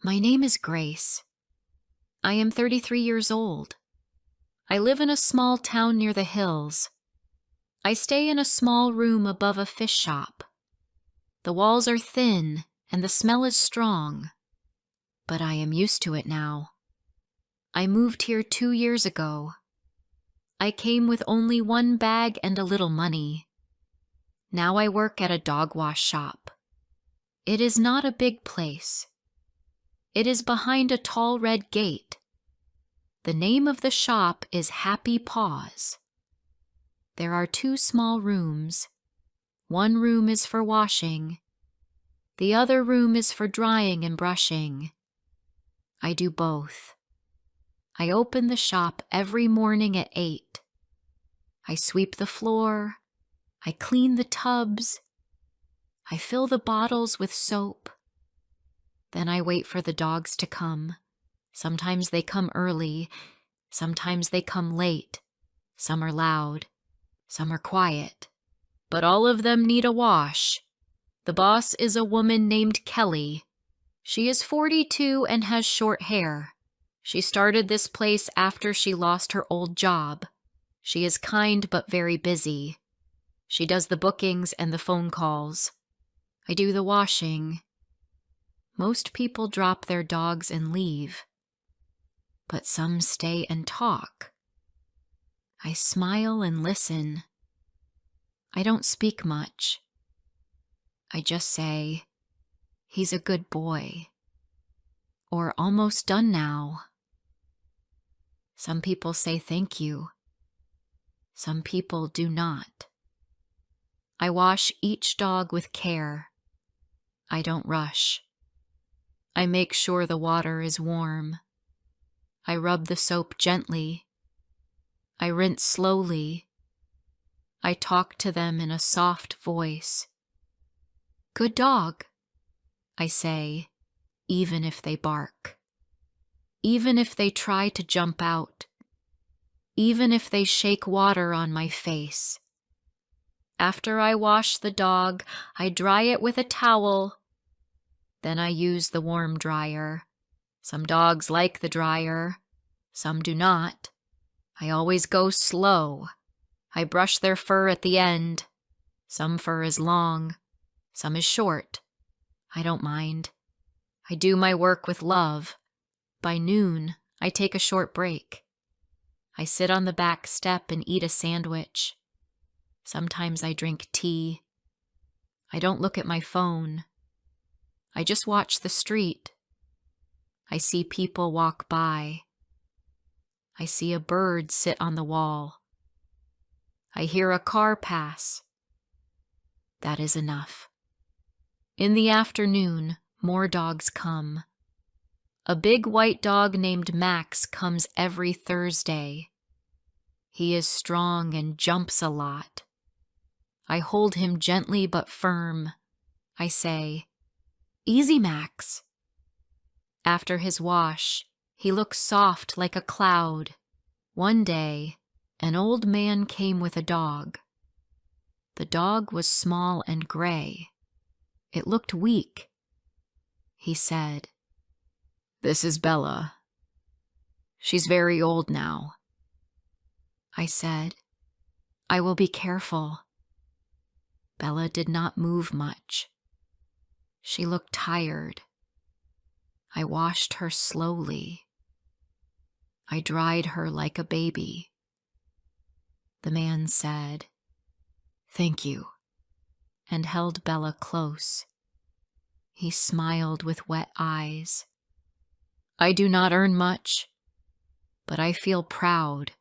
My name is Grace. I am 33 years old. I live in a small town near the hills. I stay in a small room above a fish shop. The walls are thin and the smell is strong, but I am used to it now. I moved here 2 years ago. I came with only one bag and a little money. Now I work at a dog wash shop. It is not a big place. It is behind a tall red gate. The name of the shop is Happy Paws. There are 2 small rooms. One room is for washing. The other room is for drying and brushing. I do both. I open the shop every morning at 8. I sweep the floor. I clean the tubs. I fill the bottles with soap. Then I wait for the dogs to come. Sometimes they come early. Sometimes they come late. Some are loud. Some are quiet. But all of them need a wash. The boss is a woman named Kelly. She is 42 and has short hair. She started this place after she lost her old job. She is kind but very busy. She does the bookings and the phone calls. I do the washing. Most people drop their dogs and leave, but some stay and talk. I smile and listen. I don't speak much. I just say, "He's a good boy," or "Almost done now." Some people say thank you. Some people do not. I wash each dog with care. I don't rush. I make sure the water is warm. I rub the soap gently. I rinse slowly. I talk to them in a soft voice. "Good dog," I say, even if they bark. Even if they try to jump out. Even if they shake water on my face. After I wash the dog, I dry it with a towel. Then I use the warm dryer. Some dogs like the dryer. Some do not. I always go slow. I brush their fur at the end. Some fur is long. Some is short. I don't mind. I do my work with love. By noon, I take a short break. I sit on the back step and eat a sandwich. Sometimes I drink tea. I don't look at my phone. I just watch the street. I see people walk by. I see a bird sit on the wall. I hear a car pass. That is enough. In the afternoon, more dogs come. A big white dog named Max comes every Thursday. He is strong and jumps a lot. I hold him gently but firm. I say, "Easy, Max." After his wash, he looks soft like a cloud. One day, an old man came with a dog. The dog was small and gray. It looked weak. He said, "This is Bella. She's very old now." I said, "I will be careful." Bella did not move much. She looked tired. I washed her slowly. I dried her like a baby. The man said, "Thank you," and held Bella close. He smiled with wet eyes. I do not earn much, but I feel proud.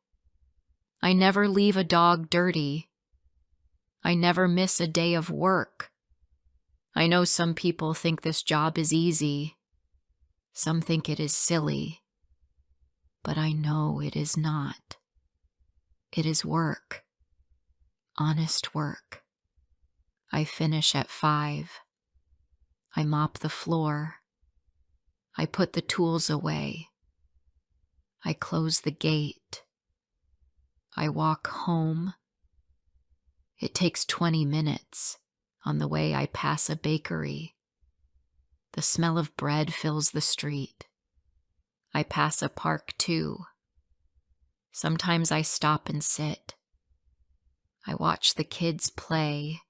I never leave a dog dirty. I never miss a day of work. I know some people think this job is easy. Some think it is silly. But I know it is not. It is work. Honest work. I finish at 5. I mop the floor. I put the tools away. I close the gate. I walk home. It takes 20 minutes. On the way, I pass a bakery. The smell of bread fills the street. I pass a park too. Sometimes I stop and sit. I watch the kids play.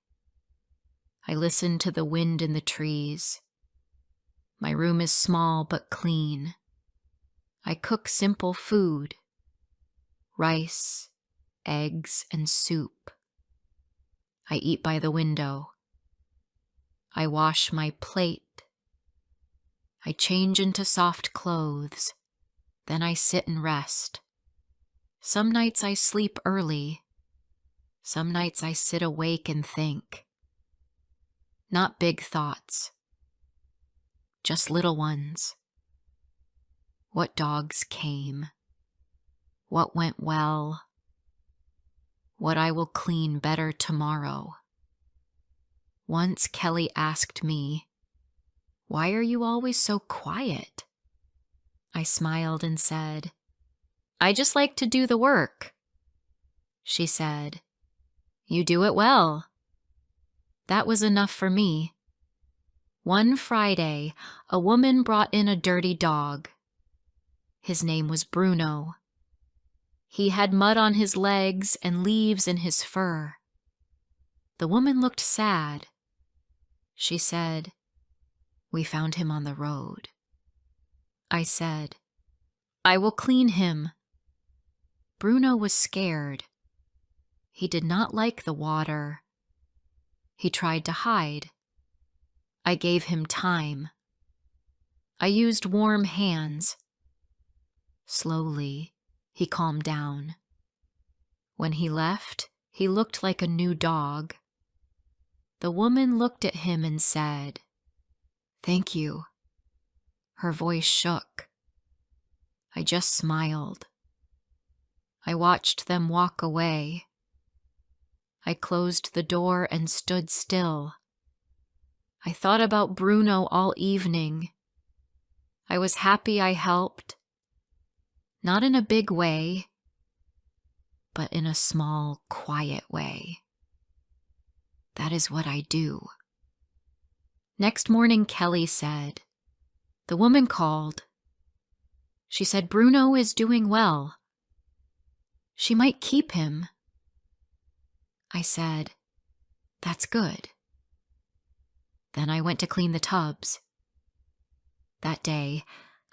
I listen to the wind in the trees. My room is small but clean. I cook simple food: rice, eggs, and soup. I eat by the window. I wash my plate. I change into soft clothes. Then I sit and rest. Some nights I sleep early. Some nights I sit awake and think. Not big thoughts, just little ones. What dogs came? What went well? What I will clean better tomorrow. Once Kelly asked me, "Why are you always so quiet?" I smiled and said, "I just like to do the work." She said, "You do it well." That was enough for me. One Friday, a woman brought in a dirty dog. His name was Bruno. He had mud on his legs and leaves in his fur. The woman looked sad. She said, "We found him on the road." I said, "I will clean him." Bruno was scared. He did not like the water. He tried to hide. I gave him time. I used warm hands. Slowly, he calmed down. When he left, he looked like a new dog. The woman looked at him and said, "Thank you." Her voice shook. I just smiled. I watched them walk away. I closed the door and stood still. I thought about Bruno all evening. I was happy I helped. Not in a big way, but in a small, quiet way. That is what I do. Next morning, Kelly said, "The woman called. She said Bruno is doing well. She might keep him." I said, "That's good." Then I went to clean the tubs. That day,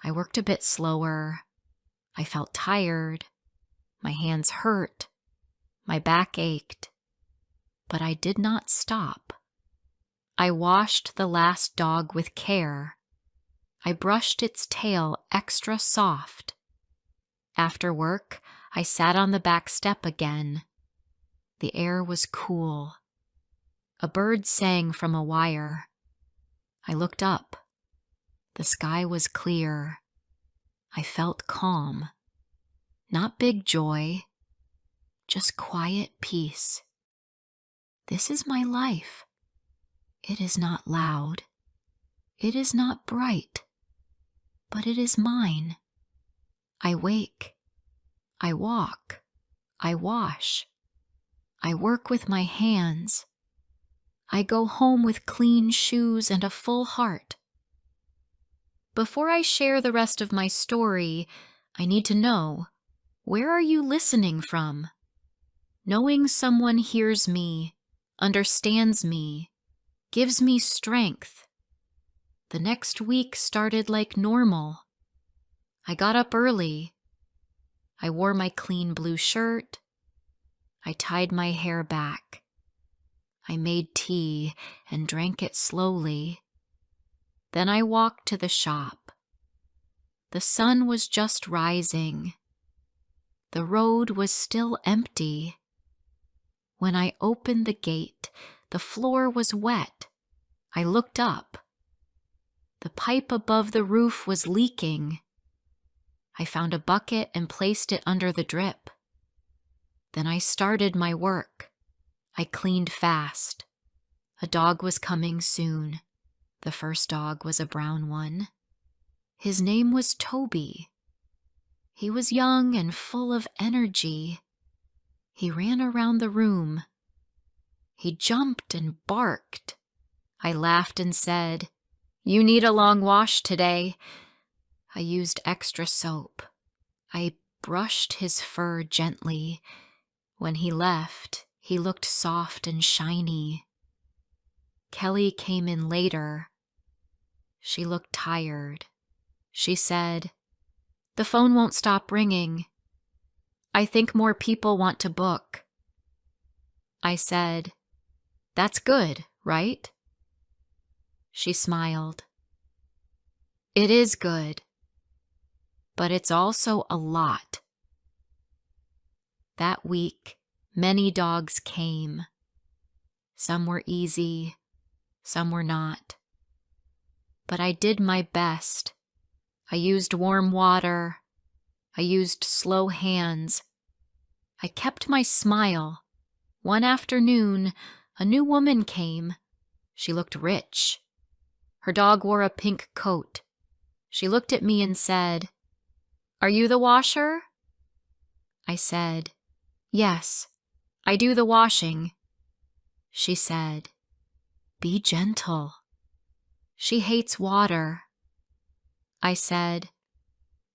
I worked a bit slower. I felt tired. My hands hurt. My back ached. But I did not stop. I washed the last dog with care. I brushed its tail extra soft. After work, I sat on the back step again. The air was cool. A bird sang from a wire. I looked up. The sky was clear. I felt calm. Not big joy, just quiet peace. This is my life. It is not loud. It is not bright. But it is mine. I wake. I walk. I wash. I work with my hands. I go home with clean shoes and a full heart. Before I share the rest of my story, I need to know, where are you listening from? Knowing someone hears me, understands me, gives me strength. The next week started like normal. I got up early. I wore my clean blue shirt. I tied my hair back. I made tea and drank it slowly. Then I walked to the shop. The sun was just rising. The road was still empty. When I opened the gate, the floor was wet. I looked up. The pipe above the roof was leaking. I found a bucket and placed it under the drip. Then I started my work. I cleaned fast. A dog was coming soon. The first dog was a brown one. His name was Toby. He was young and full of energy. He ran around the room. He jumped and barked. I laughed and said, You need a long wash today. I used extra soap. I brushed his fur gently. When he left, he looked soft and shiny. Kelly came in later. She looked tired. She said, "The phone won't stop ringing. I think more people want to book." I said, "That's good, right?" She smiled. "It is good, but it's also a lot." That week, many dogs came. Some were easy, some were not. But I did my best. I used warm water. I used slow hands. I kept my smile. One afternoon, a new woman came. She looked rich. Her dog wore a pink coat. She looked at me and said, "Are you the washer?" I said, "Yes, I do the washing." She said, "Be gentle. She hates water." I said,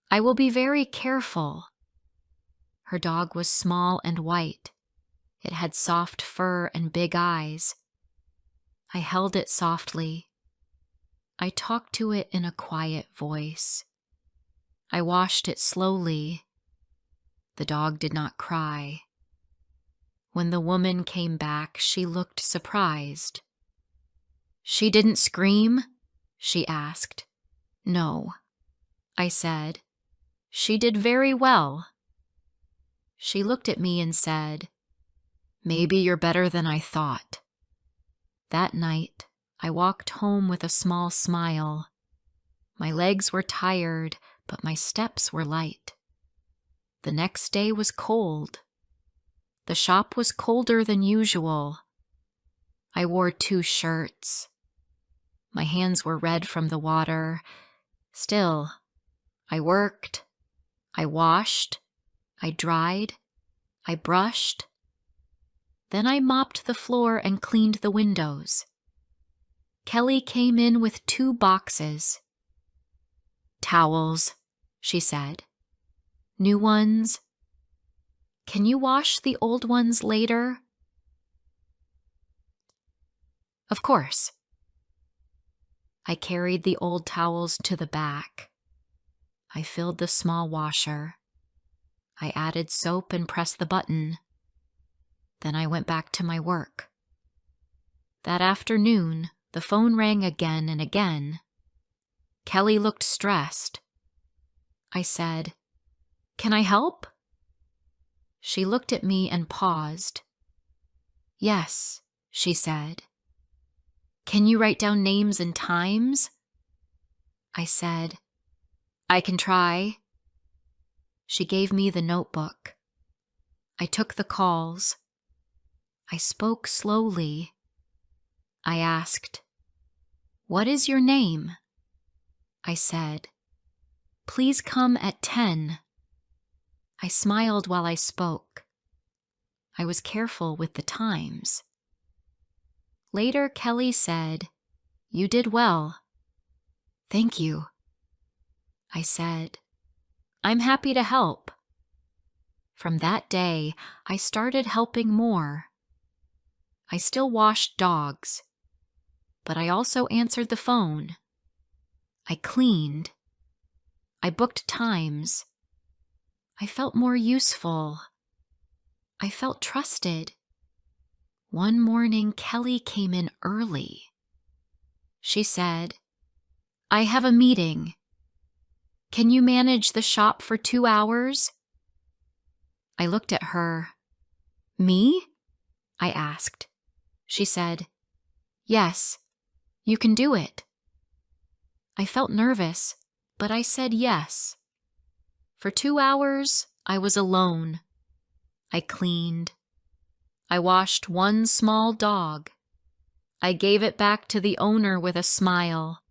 "I will be very careful." Her dog was small and white. It had soft fur and big eyes. I held it softly. I talked to it in a quiet voice. I washed it slowly. The dog did not cry. When the woman came back, she looked surprised. "She didn't scream?" she asked. "No," I said. "She did very well." She looked at me and said, "Maybe you're better than I thought." That night, I walked home with a small smile. My legs were tired, but my steps were light. The next day was cold. The shop was colder than usual. I wore 2 shirts. My hands were red from the water. Still, I worked. I washed. I dried. I brushed. Then I mopped the floor and cleaned the windows. Kelly came in with 2 boxes. "Towels," she said. "New ones. Can you wash the old ones later?" "Of course." I carried the old towels to the back. I filled the small washer. I added soap and pressed the button. Then I went back to my work. That afternoon, the phone rang again and again. Kelly looked stressed. I said, "Can I help?" She looked at me and paused. "Yes," she said. "Can you write down names and times?" I said, "I can try." She gave me the notebook. I took the calls. I spoke slowly. I asked, "What is your name?" I said, "Please come at 10. I smiled while I spoke. I was careful with the times. Later, Kelly said, "You did well." "Thank you." I said, "I'm happy to help." From that day, I started helping more. I still washed dogs, but I also answered the phone. I cleaned. I booked times. I felt more useful. I felt trusted. One morning, Kelly came in early. She said, "I have a meeting. Can you manage the shop for 2 hours?" I looked at her. "Me?" I asked. She said, "Yes, you can do it." I felt nervous, but I said yes. For 2 hours, I was alone. I cleaned. I washed one small dog. I gave it back to the owner with a smile.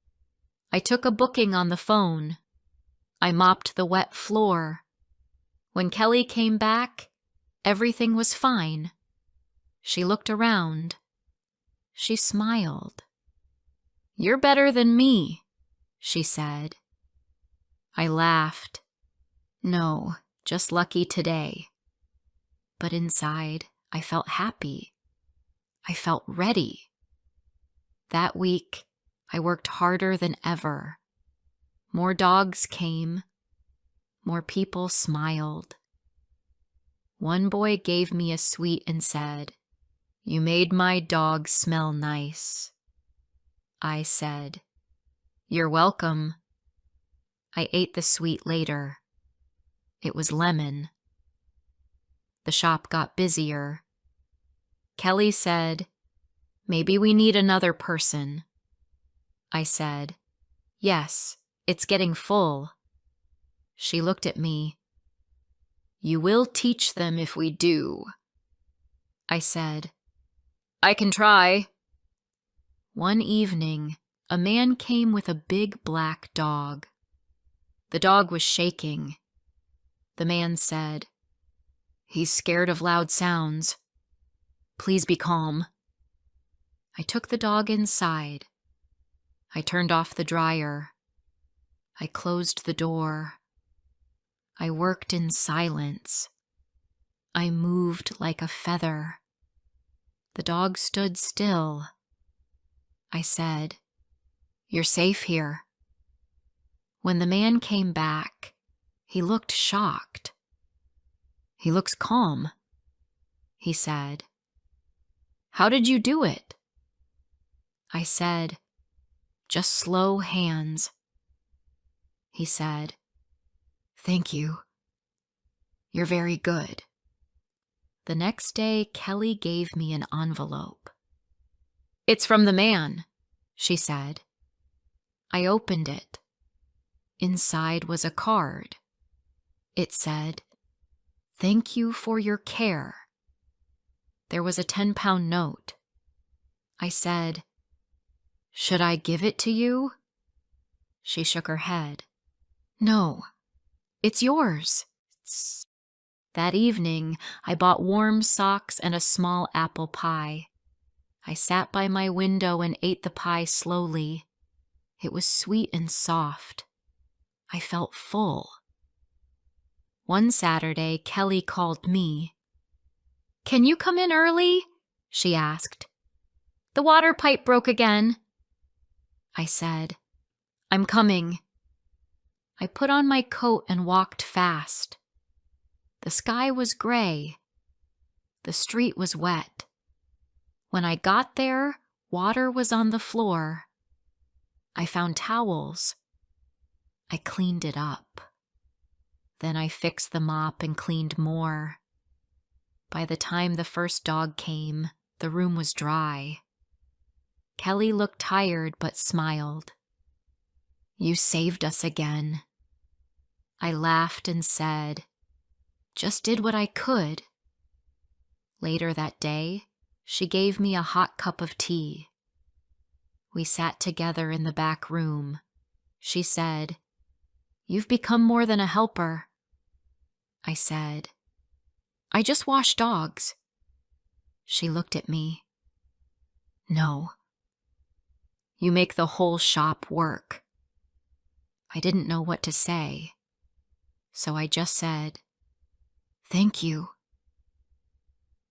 I took a booking on the phone. I mopped the wet floor. When Kelly came back, everything was fine. She looked around. She smiled. "You're better than me," she said. I laughed. No, just lucky today. But inside, I felt happy. I felt ready. That week, I worked harder than ever. More dogs came. More people smiled. One boy gave me a sweet and said, "You made my dog smell nice." I said, "You're welcome." I ate the sweet later. It was lemon. The shop got busier. Kelly said, "Maybe we need another person." I said, "Yes, it's getting full." She looked at me. "You will teach them if we do." I said, "I can try." One evening, a man came with a big black dog. The dog was shaking. The man said, "He's scared of loud sounds. Please be calm." I took the dog inside. I turned off the dryer. I closed the door. I worked in silence. I moved like a feather. The dog stood still. I said, "You're safe here." When the man came back, he looked shocked. "He looks calm," he said. "How did you do it?" I said, "Just slow hands." He said, "Thank you. You're very good." The next day, Kelly gave me an envelope. "It's from the man," she said. I opened it. Inside was a card. It said, "Thank you for your care." There was a 10-pound note. I said, "Should I give it to you?" She shook her head. "No, it's yours." That evening, I bought warm socks and a small apple pie. I sat by my window and ate the pie slowly. It was sweet and soft. I felt full. One Saturday, Kelly called me. "Can you come in early?" she asked. "The water pipe broke again." I said, "I'm coming." I put on my coat and walked fast. The sky was gray. The street was wet. When I got there, water was on the floor. I found towels. I cleaned it up. Then I fixed the mop and cleaned more. By the time the first dog came, the room was dry. Kelly looked tired but smiled. "You saved us again." I laughed and said, "Just did what I could." Later that day, she gave me a hot cup of tea. We sat together in the back room. She said, "You've become more than a helper." I said, "I just wash dogs." She looked at me. "No. You make the whole shop work." I didn't know what to say, so I just said, "Thank you."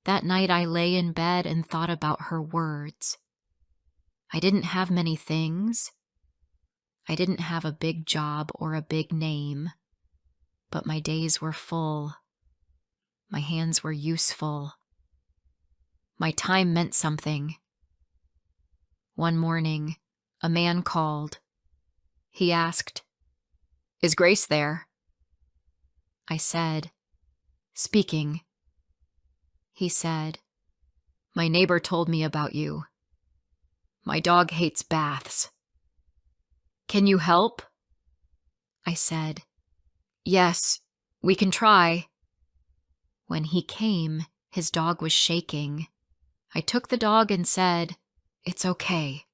That night I lay in bed and thought about her words. I didn't have many things. I didn't have a big job or a big name, but my days were full. My hands were useful. My time meant something. One morning, a man called. He asked, "Is Grace there?" I said, "Speaking." He said, "My neighbor told me about you. My dog hates baths. Can you help?" I said, "Yes, we can try." When he came, his dog was shaking. I took the dog and said, "It's okay.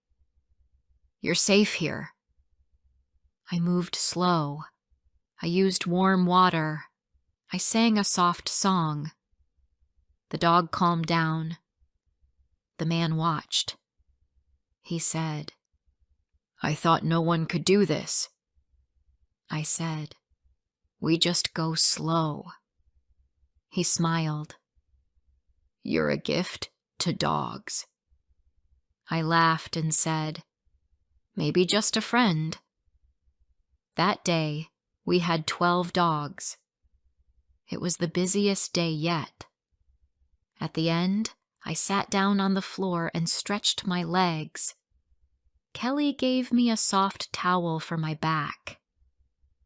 You're safe here." I moved slow. I used warm water. I sang a soft song. The dog calmed down. The man watched. He said, I thought no one could do this, I said. We just go slow. He smiled. You're a gift to dogs. I laughed and said, maybe just a friend. That day, we had 12 dogs. It was the busiest day yet. At the end, I sat down on the floor and stretched my legs. Kelly gave me a soft towel for my back.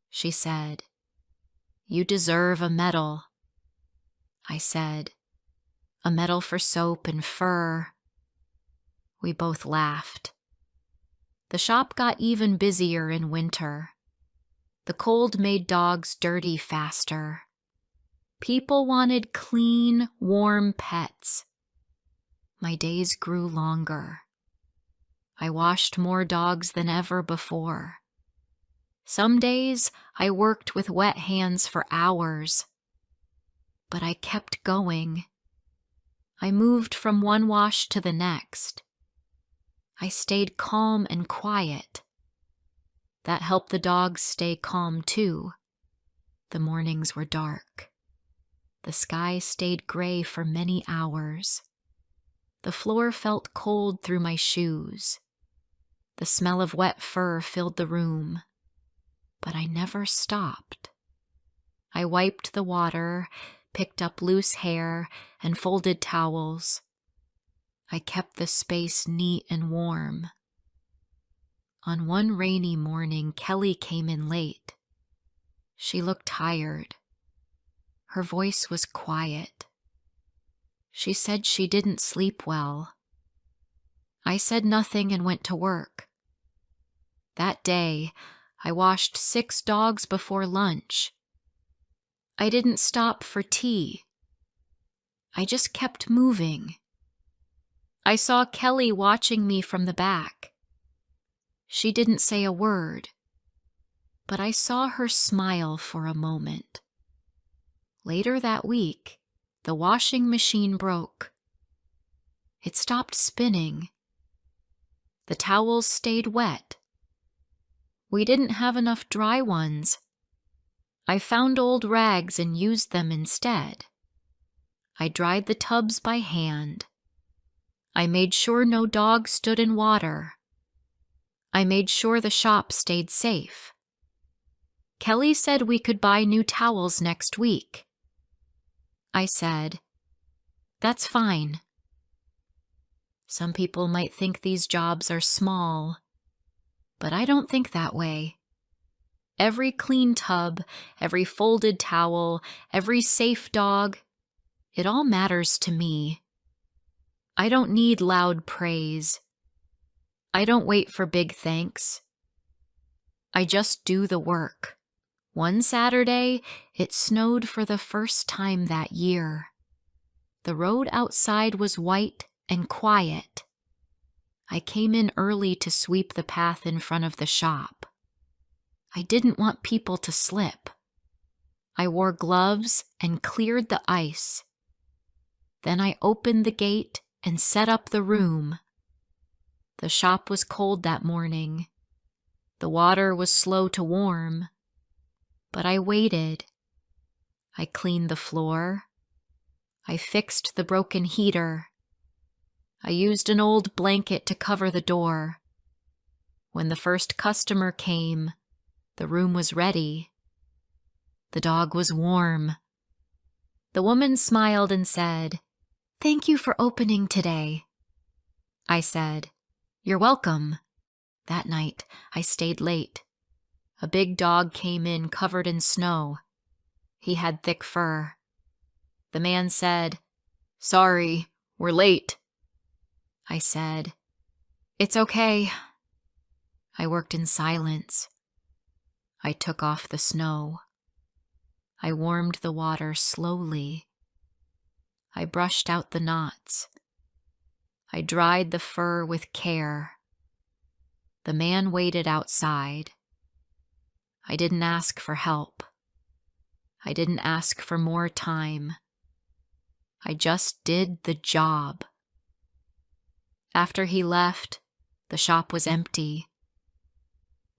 She said, You deserve a medal. I said, a medal for soap and fur. We both laughed. The shop got even busier in winter. The cold made dogs dirty faster. People wanted clean, warm pets. My days grew longer. I washed more dogs than ever before. Some days I worked with wet hands for hours. But I kept going. I moved from one wash to the next. I stayed calm and quiet. That helped the dogs stay calm too. The mornings were dark. The sky stayed gray for many hours. The floor felt cold through my shoes. The smell of wet fur filled the room. But I never stopped. I wiped the water, picked up loose hair, and folded towels. I kept the space neat and warm. On one rainy morning, Kelly came in late. She looked tired. Her voice was quiet. She said she didn't sleep well. I said nothing and went to work. That day, I washed 6 dogs before lunch. I didn't stop for tea. I just kept moving. I saw Kelly watching me from the back. She didn't say a word, but I saw her smile for a moment. Later that week, the washing machine broke. It stopped spinning. The towels stayed wet. We didn't have enough dry ones. I found old rags and used them instead. I dried the tubs by hand. I made sure no dog stood in water. I made sure the shop stayed safe. Kelly said we could buy new towels next week. I said, That's fine. Some people might think these jobs are small, but I don't think that way. Every clean tub, every folded towel, every safe dog, it all matters to me. I don't need loud praise. I don't wait for big thanks. I just do the work. One Saturday, it snowed for the first time that year. The road outside was white and quiet. I came in early to sweep the path in front of the shop. I didn't want people to slip. I wore gloves and cleared the ice. Then I opened the gate and set up the room. The shop was cold that morning. The water was slow to warm. But I waited. I cleaned the floor. I fixed the broken heater. I used an old blanket to cover the door. When the first customer came, the room was ready. The dog was warm. The woman smiled and said, "Thank you for opening today." I said, "You're welcome." That night, I stayed late. A big dog came in covered in snow. He had thick fur. The man said, "Sorry, we're late." I said, "It's okay." I worked in silence. I took off the snow. I warmed the water slowly. I brushed out the knots. I dried the fur with care. The man waited outside. I didn't ask for help. I didn't ask for more time. I just did the job. After he left, the shop was empty.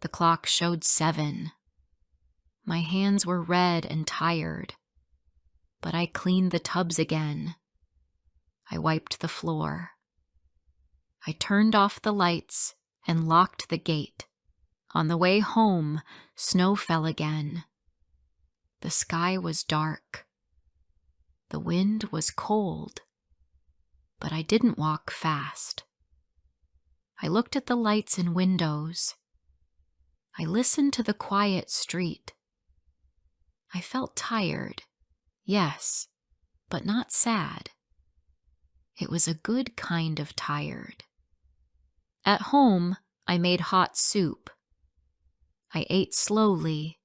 The clock showed 7. My hands were red and tired, but I cleaned the tubs again. I wiped the floor. I turned off the lights and locked the gate. On the way home, snow fell again. The sky was dark. The wind was cold, but I didn't walk fast. I looked at the lights and windows. I listened to the quiet street. I felt tired, yes, but not sad. It was a good kind of tired. At home, I made hot soup. I ate slowly.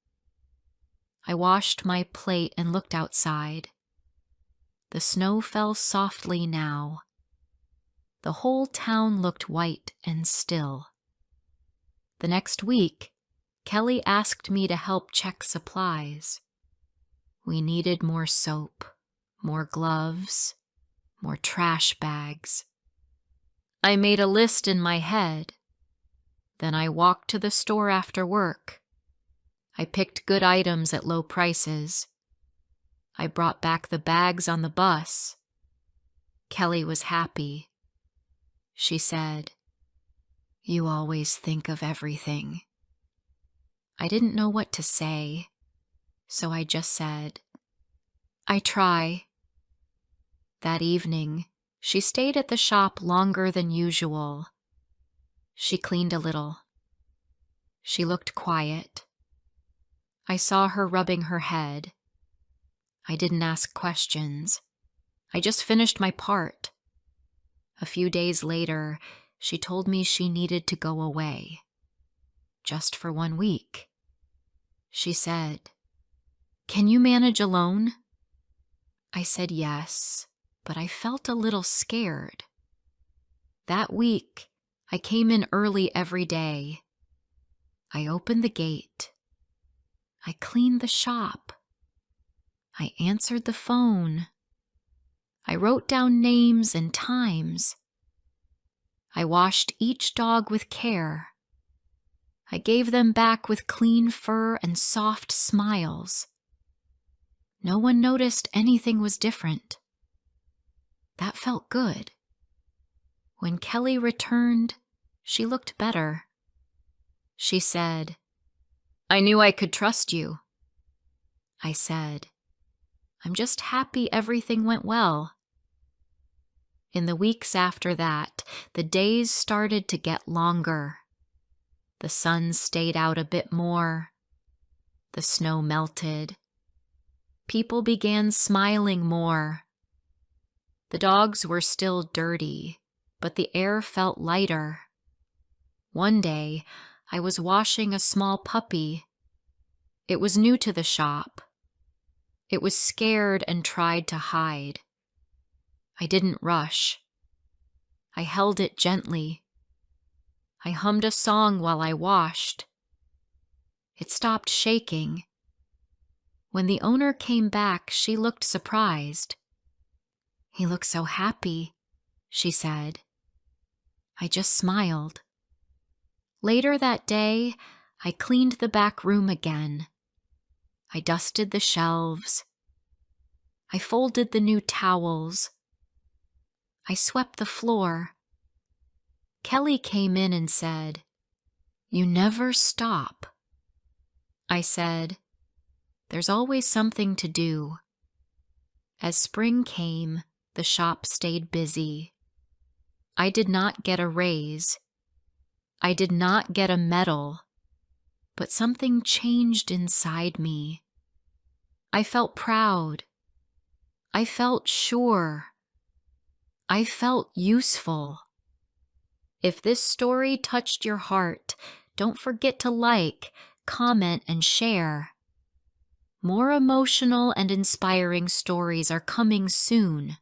I washed my plate and looked outside. The snow fell softly now. The whole town looked white and still. The next week, Kelly asked me to help check supplies. We needed more soap, more gloves, more trash bags. I made a list in my head. Then I walked to the store after work. I picked good items at low prices. I brought back the bags on the bus. Kelly was happy. She said, "You always think of everything." I didn't know what to say, so I just said, "I try." That evening, she stayed at the shop longer than usual. She cleaned a little. She looked quiet. I saw her rubbing her head. I didn't ask questions. I just finished my part. A few days later, she told me she needed to go away. Just for 1 week. She said, "Can you manage alone?" I said yes, but I felt a little scared. That week, I came in early every day. I opened the gate. I cleaned the shop. I answered the phone. I wrote down names and times. I washed each dog with care. I gave them back with clean fur and soft smiles. No one noticed anything was different. That felt good. When Kelly returned, she looked better. She said, "I knew I could trust you." I said, "I'm just happy everything went well." In the weeks after that, the days started to get longer. The sun stayed out a bit more. The snow melted. People began smiling more. The dogs were still dirty, but the air felt lighter. One day, I was washing a small puppy. It was new to the shop. It was scared and tried to hide. I didn't rush. I held it gently. I hummed a song while I washed. It stopped shaking. When the owner came back, she looked surprised. "He looks so happy," she said. I just smiled. Later that day, I cleaned the back room again. I dusted the shelves. I folded the new towels. I swept the floor. Kelly came in and said, "You never stop." I said, "There's always something to do." As spring came, the shop stayed busy. I did not get a raise. I did not get a medal, but something changed inside me. I felt proud. I felt sure. I felt useful. If this story touched your heart, don't forget to like, comment, and share. More emotional and inspiring stories are coming soon.